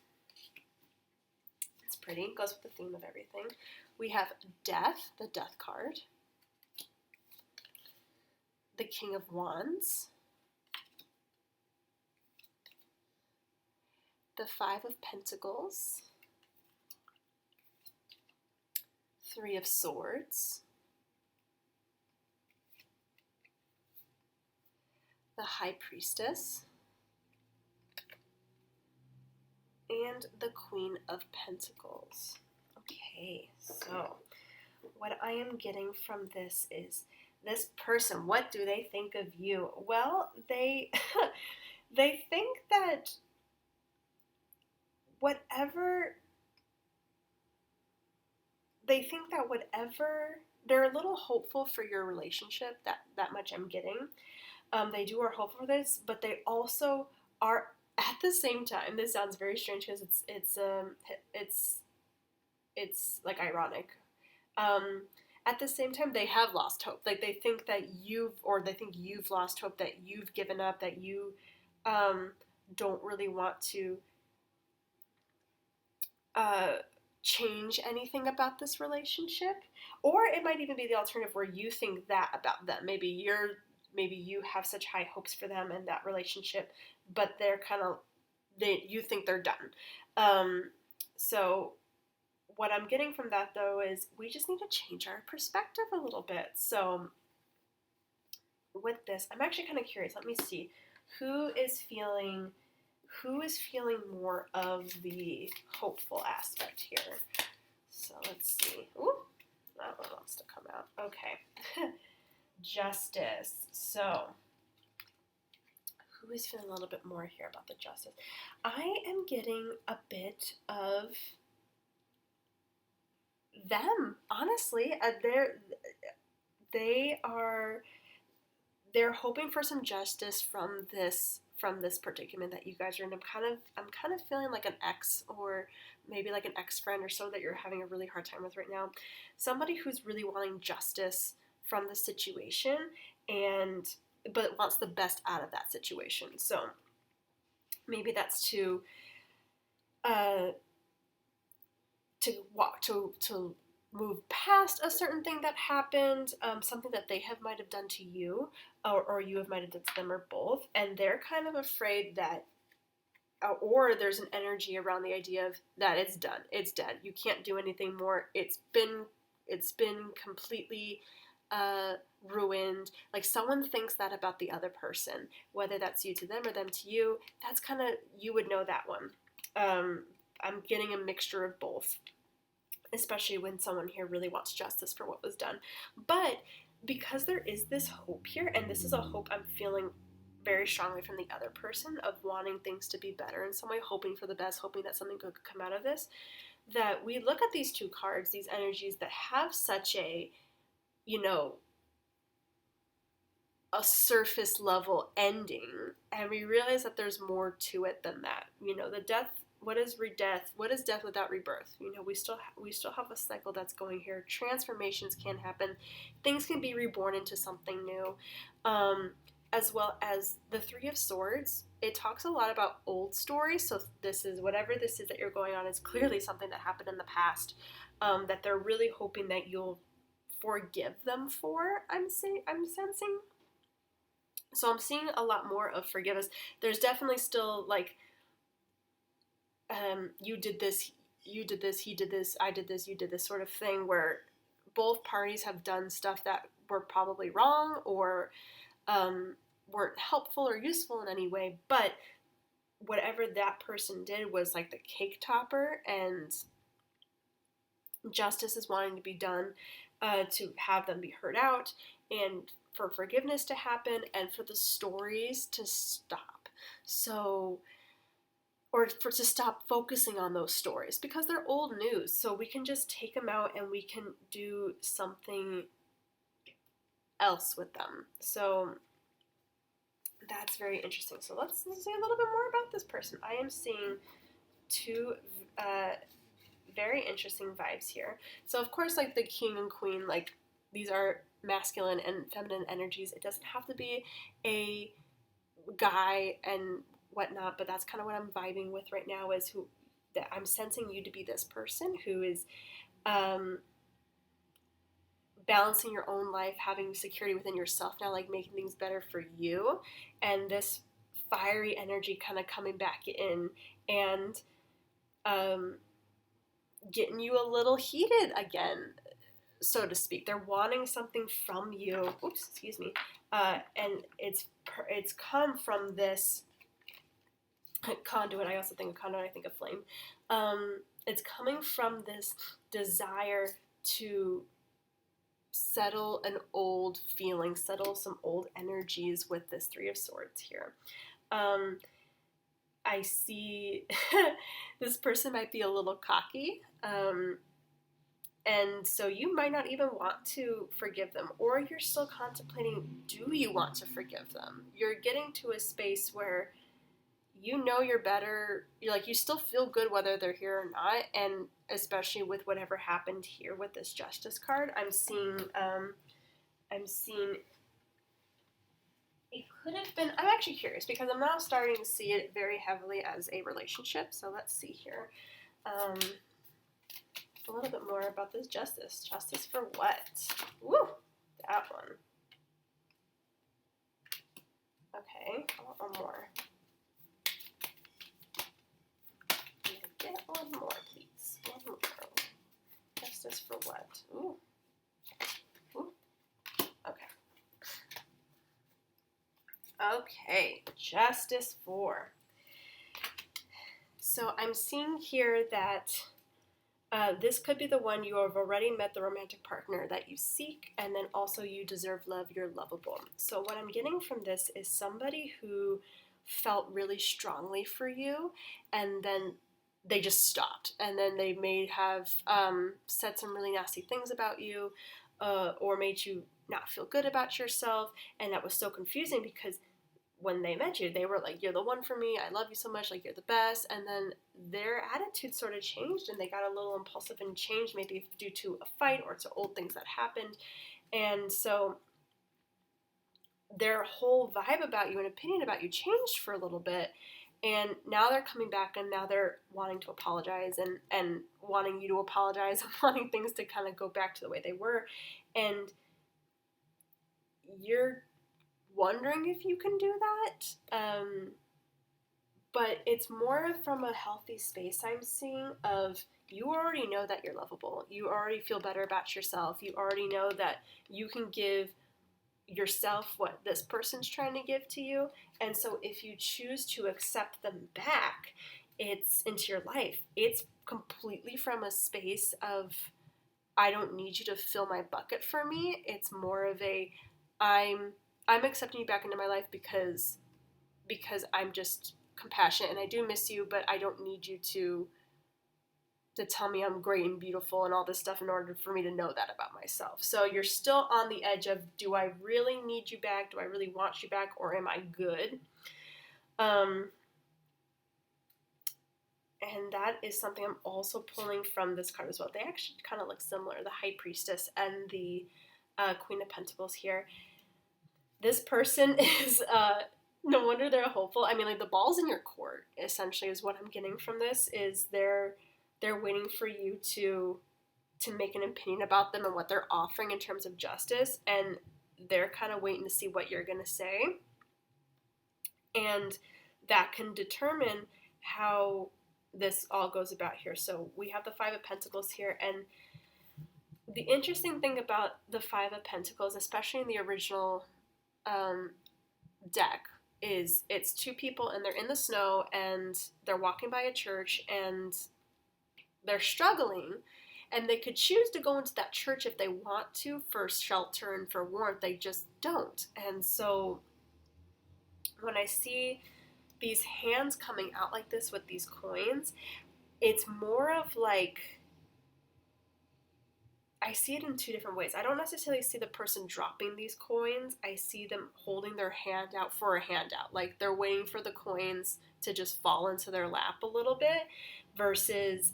It's pretty, it goes with the theme of everything. We have death, the death card. The King of Wands. The Five of Pentacles. Three of Swords. The High Priestess. And the Queen of Pentacles. Okay, so what I am getting from this is, this person, what do they think of you? Well, they they think that whatever, they're a little hopeful for your relationship, that much I'm getting. They are hopeful for this, but they also are, at the same time, this sounds very strange because it's like ironic. At the same time, they have lost hope. Like they think you've lost hope, that you've given up, that you don't really want to change anything about this relationship. Or it might even be the alternative where you think that about them. Maybe you have such high hopes for them and that relationship, but you think they're done. So what I'm getting from that, though, is we just need to change our perspective a little bit. So with this, I'm actually kind of curious. Let me see. Who is feeling more of the hopeful aspect here? So let's see. Ooh, that one wants to come out. Okay. Justice. So who is feeling a little bit more here about the Justice? I am getting a bit of them, honestly. They're hoping for some justice from this predicament that you guys are in. I'm kind of feeling like an ex, or maybe like an ex-friend or so that you're having a really hard time with right now. Somebody who's really wanting justice from the situation, but wants the best out of that situation. So maybe that's to move past a certain thing that happened, something that they might have done to you, or you might have done to them, or both, and they're kind of afraid that, or there's an energy around the idea of that it's done, it's dead, you can't do anything more, it's been completely ruined. Like someone thinks that about the other person, whether that's you to them or them to you. That's kind of, you would know that one. I'm getting a mixture of both, especially when someone here really wants justice for what was done. But because there is this hope here, and this is a hope I'm feeling very strongly from the other person, of wanting things to be better in some way, hoping for the best, hoping that something good could come out of this, that we look at these two cards, these energies that have such a surface level ending, and we realize that there's more to it than that. The death. What is death? What is death without rebirth? We still have a cycle that's going here. Transformations can happen. Things can be reborn into something new. As well as the Three of Swords it talks a lot about old stories. So this is, whatever this is that you're going on is clearly something that happened in the past, that they're really hoping that you'll forgive them for, I'm sensing. So I'm seeing a lot more of forgiveness. There's definitely still like, you did this, he did this, I did this, you did this sort of thing, where both parties have done stuff that were probably wrong or weren't helpful or useful in any way, but whatever that person did was like the cake topper, and justice is wanting to be done, to have them be heard out, and for forgiveness to happen, and for the stories to stop. So, or to stop focusing on those stories, because they're old news. So we can just take them out and we can do something else with them. So that's very interesting. So let's say a little bit more about this person. I am seeing two very interesting vibes here. So of course, like the king and queen, like these are masculine and feminine energies. It doesn't have to be a guy and whatnot, but that's kind of what I'm vibing with right now, is who that I'm sensing you to be this person who is balancing your own life, having security within yourself now, like making things better for you, and this fiery energy kind of coming back in and getting you a little heated again, so to speak. They're wanting something from you. Oops, excuse me. And it's come from this conduit. I also think of conduit. I think of flame. It's coming from this desire to settle an old feeling, settle some old energies with this Three of Swords here. I see this person might be a little cocky, and so you might not even want to forgive them, or you're still contemplating, do you want to forgive them? You're getting to a space where you know you're better, you're like, you still feel good whether they're here or not, and especially with whatever happened here with this Justice card, I'm seeing it could have been, I'm actually curious, because I'm now starting to see it very heavily as a relationship, so let's see here. A little bit more about this Justice. Justice for what? Woo! That one. Okay, I want one more. Get one more, please. One more. Justice for what? Ooh. Ooh. Okay. Okay, Justice for. So I'm seeing here that this could be the one you have already met the romantic partner that you seek, and then also you deserve love, you're lovable. So what I'm getting from this is somebody who felt really strongly for you, and then they just stopped, and then they may have said some really nasty things about you, or made you not feel good about yourself, and that was so confusing because when they met you, they were like, you're the one for me, I love you so much, like you're the best, and then their attitude sort of changed, and they got a little impulsive and changed, maybe due to a fight or to old things that happened, and so their whole vibe about you and opinion about you changed for a little bit, and now they're coming back, and now they're wanting to apologize, and wanting you to apologize, and wanting things to kind of go back to the way they were, and you're wondering if you can do that, but it's more from a healthy space I'm seeing of, you already know that you're lovable, you already feel better about yourself, you already know that you can give yourself what this person's trying to give to you, and so if you choose to accept them back, it's into your life, it's completely from a space of, I don't need you to fill my bucket for me. It's more of a, I'm accepting you back into my life because I'm just compassionate, and I do miss you, but I don't need you to tell me I'm great and beautiful and all this stuff in order for me to know that about myself. So you're still on the edge of, do I really need you back? Do I really want you back? Or am I good? And that is something I'm also pulling from this card as well. They actually kind of look similar, the High Priestess and the Queen of Pentacles here. This person is No wonder they're hopeful. I mean, like, the ball's in your court, essentially, is what I'm getting from this, is they're waiting for you to make an opinion about them and what they're offering in terms of justice, and they're kind of waiting to see what you're going to say. And that can determine how this all goes about here. So we have the Five of Pentacles here, and the interesting thing about the Five of Pentacles, especially in the original deck, is it's two people and they're in the snow and they're walking by a church and they're struggling, and they could choose to go into that church if they want to for shelter and for warmth. They just don't. And so when I see these hands coming out like this with these coins, it's more of like, I see it in two different ways. I don't necessarily see the person dropping these coins. I see them holding their hand out for a handout. Like, they're waiting for the coins to just fall into their lap a little bit versus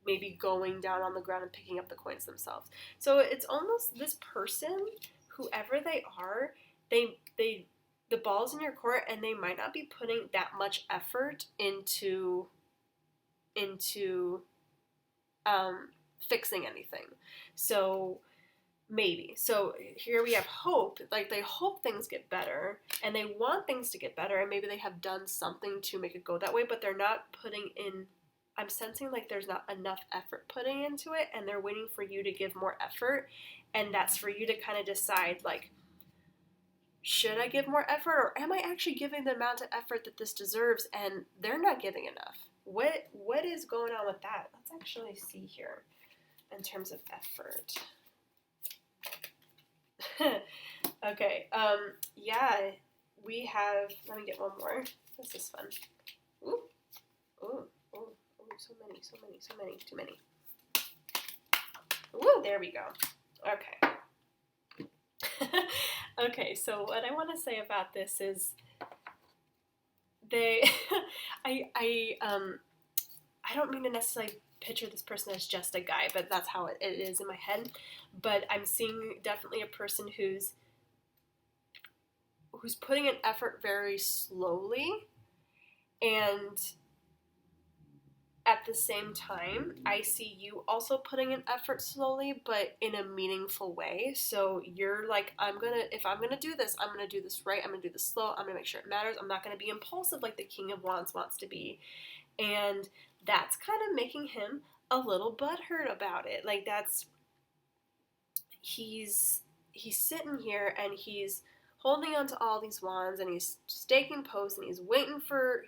maybe going down on the ground and picking up the coins themselves. So it's almost this person, whoever they are, the ball's in your court, and they might not be putting that much effort into fixing anything. So maybe. So here we have hope. Like, they hope things get better, and they want things to get better, and maybe they have done something to make it go that way, but they're not putting in, I'm sensing like there's not enough effort putting into it, and they're waiting for you to give more effort, and that's for you to kind of decide, like, should I give more effort, or am I actually giving the amount of effort that this deserves, and they're not giving enough? What is going on with that? Let's actually see here in terms of effort. Okay, yeah, we have, let me get one more. This is fun. Ooh, ooh, ooh, ooh, so many, too many. Ooh, there we go. Okay. Okay, so what I want to say about this is I don't mean to necessarily picture this person as just a guy, but that's how it is in my head. But I'm seeing definitely a person who's putting an effort very slowly, and at the same time, I see you also putting an effort slowly, but in a meaningful way. So you're like, if I'm gonna do this, I'm gonna do this right, I'm gonna do this slow, I'm gonna make sure it matters, I'm not gonna be impulsive like the King of Wands wants to be. And that's kind of making him a little butthurt about it. Like, he's sitting here and he's holding on to all these wands, and he's staking posts, and he's waiting for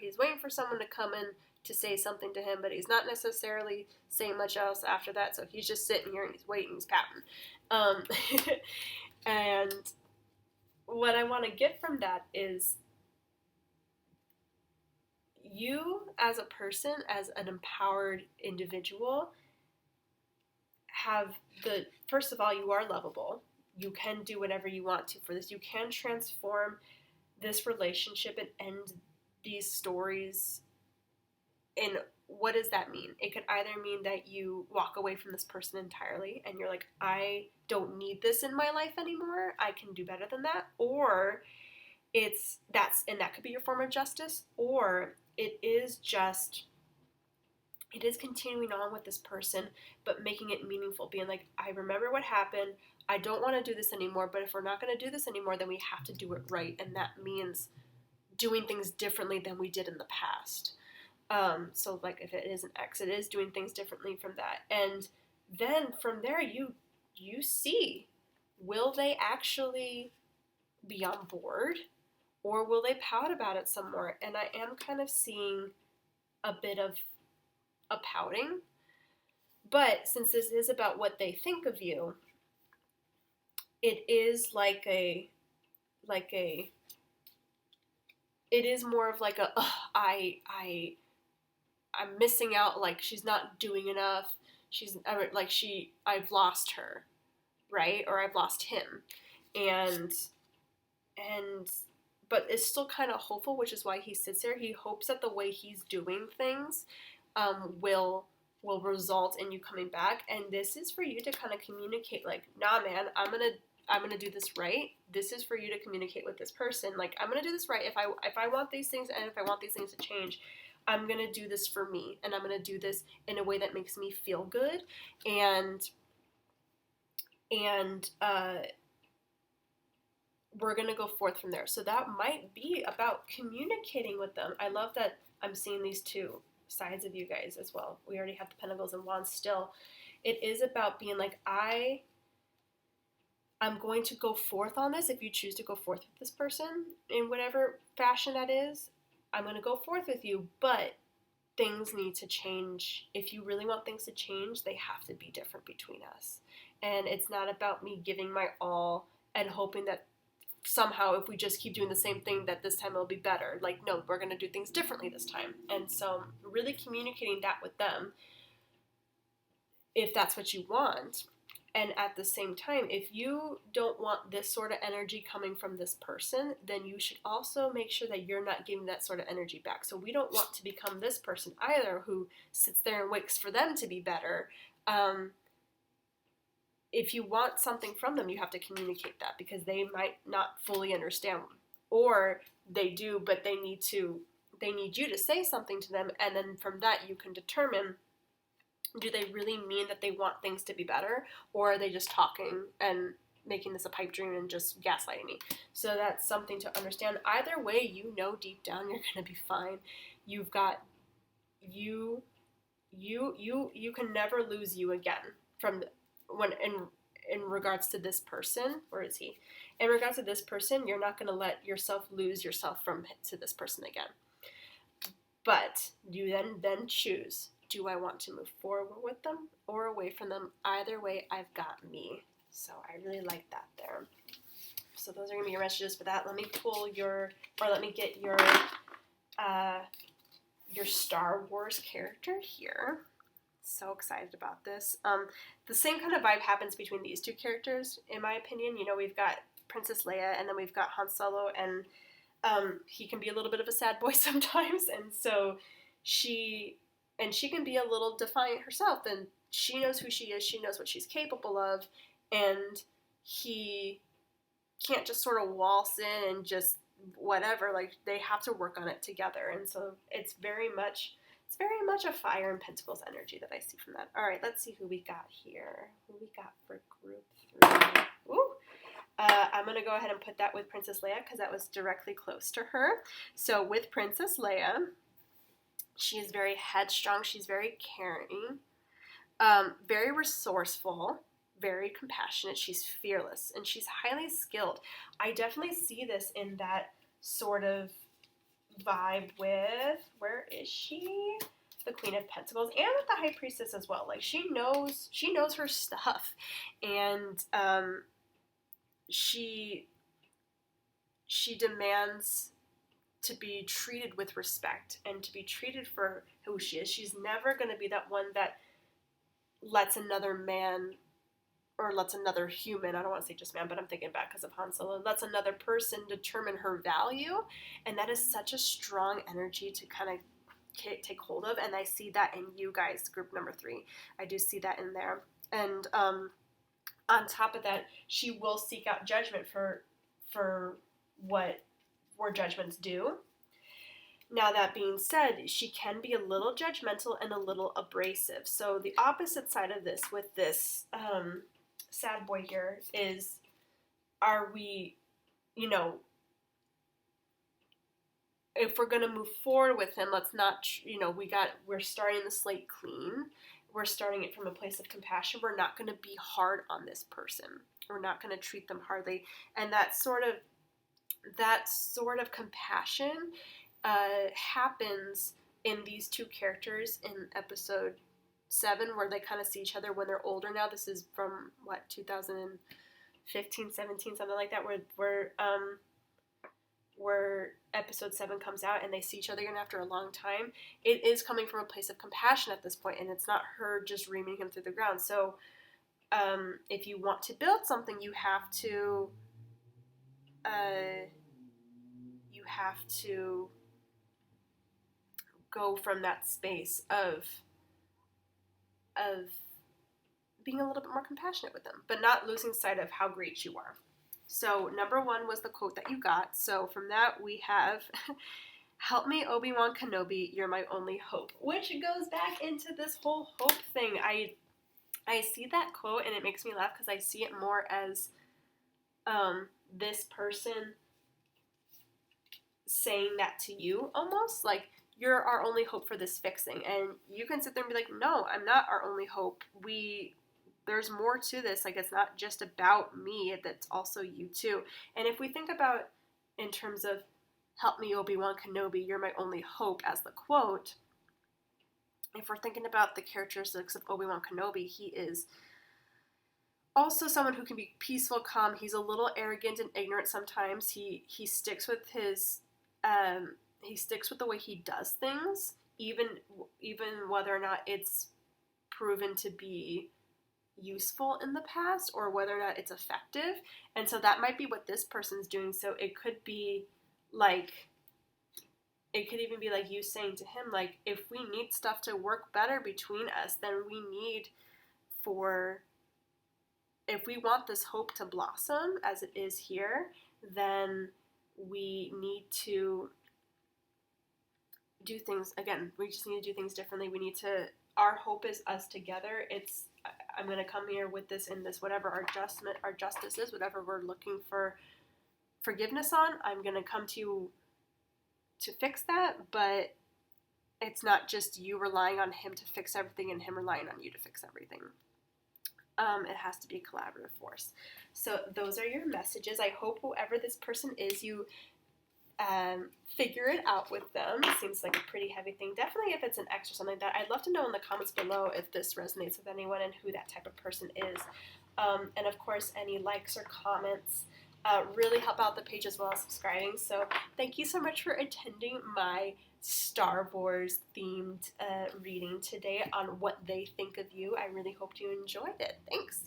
someone to come in to say something to him, but he's not necessarily saying much else after that. So he's just sitting here and he's waiting, he's pouting. And what I want to get from that is, you as a person, as an empowered individual, first of all, you are lovable. You can do whatever you want to for this. You can transform this relationship and end these stories. And what does that mean? It could either mean that you walk away from this person entirely and you're like, I don't need this in my life anymore, I can do better than that. Or that could be your form of justice. Or it is continuing on with this person, but making it meaningful, being like, I remember what happened, I don't want to do this anymore, but if we're not going to do this anymore, then we have to do it right, and that means doing things differently than we did in the past. So like, if it is an ex, it is doing things differently from that. And then from there, you see, will they actually be on board, or will they pout about it some more? And I am kind of seeing a bit of a pouting. But since this is about what they think of you, it is it is more of like I'm missing out, like, she's not doing enough, I've lost her, right? Or I've lost him. And but it's still kind of hopeful, which is why he sits there. He hopes that the way he's doing things will result in you coming back. And this is for you to kind of communicate, like, nah, man, I'm I'm going to do this right. This is for you to communicate with this person. Like, I'm going to do this right. If I want these things, and if I want these things to change, I'm going to do this for me, and I'm going to do this in a way that makes me feel good, and we're going to go forth from there. So that might be about communicating with them. I love that I'm seeing these two sides of you guys as well. We already have the Pentacles and Wands still. It is about being like, I'm going to go forth on this. If you choose to go forth with this person in whatever fashion that is, I'm going to go forth with you, but things need to change. If you really want things to change, they have to be different between us. And it's not about me giving my all and hoping that somehow if we just keep doing the same thing that this time it'll be better. Like, no, we're going to do things differently this time. And so really communicating that with them, if that's what you want. And at the same time, if you don't want this sort of energy coming from this person, then you should also make sure that you're not giving that sort of energy back. So we don't want to become this person either who sits there and waits for them to be better. If you want something from them, you have to communicate that, because they might not fully understand, or they do, but they need you to say something to them, and then from that you can determine, do they really mean that they want things to be better, or are they just talking and making this a pipe dream and just gaslighting me? So that's something to understand. Either way, you know deep down you're going to be fine. You've got you can never lose you again from when in regards to this person. Where is he? In regards to this person, you're not going to let yourself lose yourself to this person again. But you then choose, do I want to move forward with them or away from them? Either way, I've got me. So I really like that there. So those are going to be your messages for that. Let me get your Star Wars character here. So excited about this. The same kind of vibe happens between these two characters, in my opinion. You know, we've got Princess Leia, and then we've got Han Solo, and he can be a little bit of a sad boy sometimes, and so she can be a little defiant herself, and she knows who she is, she knows what she's capable of, and he can't just sort of waltz in and just whatever. Like, they have to work on it together, and so it's very much a Fire and Pentacles energy that I see from that. All right, let's see who we got here. Who we got for group 3? Ooh. I'm going to go ahead and put that with Princess Leia because that was directly close to her. So with Princess Leia, she is very headstrong. She's very caring, very resourceful, very compassionate. She's fearless, and she's highly skilled. I definitely see this in that sort of vibe with, where is she? The Queen of Pentacles, and with the High Priestess as well. Like, she knows her stuff, and she demands to be treated with respect and to be treated for who she is. She's never going to be that one that lets another man, or lets another human, I don't want to say just man, but I'm thinking back because of Han Solo, lets another person determine her value, and that is such a strong energy to kind of take hold of, and I see that in you guys, group number 3. I do see that in there, and on top of that, she will seek out judgment for where judgment's due. Now, that being said, she can be a little judgmental and a little abrasive. So the opposite side of this with this sad boy here is, are we, if we're going to move forward with him, let's not, we're starting the slate clean. We're starting it from a place of compassion. We're not going to be hard on this person. We're not going to treat them hardly. And that sort of compassion happens in these two characters in episode 7, where they kind of see each other when they're older now. This is from, 2015, 17, something like that, where episode 7 comes out, and they see each other again after a long time. It is coming from a place of compassion at this point, and it's not her just reaming him through the ground. So if you want to build something, you have to go from that space of being a little bit more compassionate with them, but not losing sight of how great you are. So number 1 was the quote that you got. So from that we have, help me, Obi Wan Kenobi, you're my only hope, which goes back into this whole hope thing. I see that quote and it makes me laugh because I see it more as this person saying that to you, almost like you're our only hope for this fixing. And you can sit there and be like, no, I'm not our only hope. There's more to this. Like, it's not just about me, that's also you too. And if we think about in terms of help me, Obi Wan Kenobi, you're my only hope as the quote, if we're thinking about the characteristics of Obi Wan Kenobi, he is also someone who can be peaceful, calm. He's a little arrogant and ignorant sometimes. He sticks with his he sticks with the way he does things, even whether or not it's proven to be useful in the past or whether or not it's effective. And so that might be what this person's doing. So it could be like, it could even be like you saying to him, like, if we need stuff to work better between us, then if we want this hope to blossom as it is here, then we need to do things, again, we just need to do things differently. Our hope is us together. I'm going to come here with this and this, whatever our justice is, whatever we're looking for forgiveness on, I'm going to come to you to fix that, but it's not just you relying on him to fix everything and him relying on you to fix everything. It has to be a collaborative force. So those are your messages. I hope whoever this person is, you figure it out with them. It seems like a pretty heavy thing. Definitely if it's an ex or something like that. I'd love to know in the comments below if this resonates with anyone and who that type of person is. And of course, any likes or comments really help out the page as well as subscribing. So thank you so much for attending my Star Wars themed reading today on what they think of you. I really hope you enjoyed it. Thanks.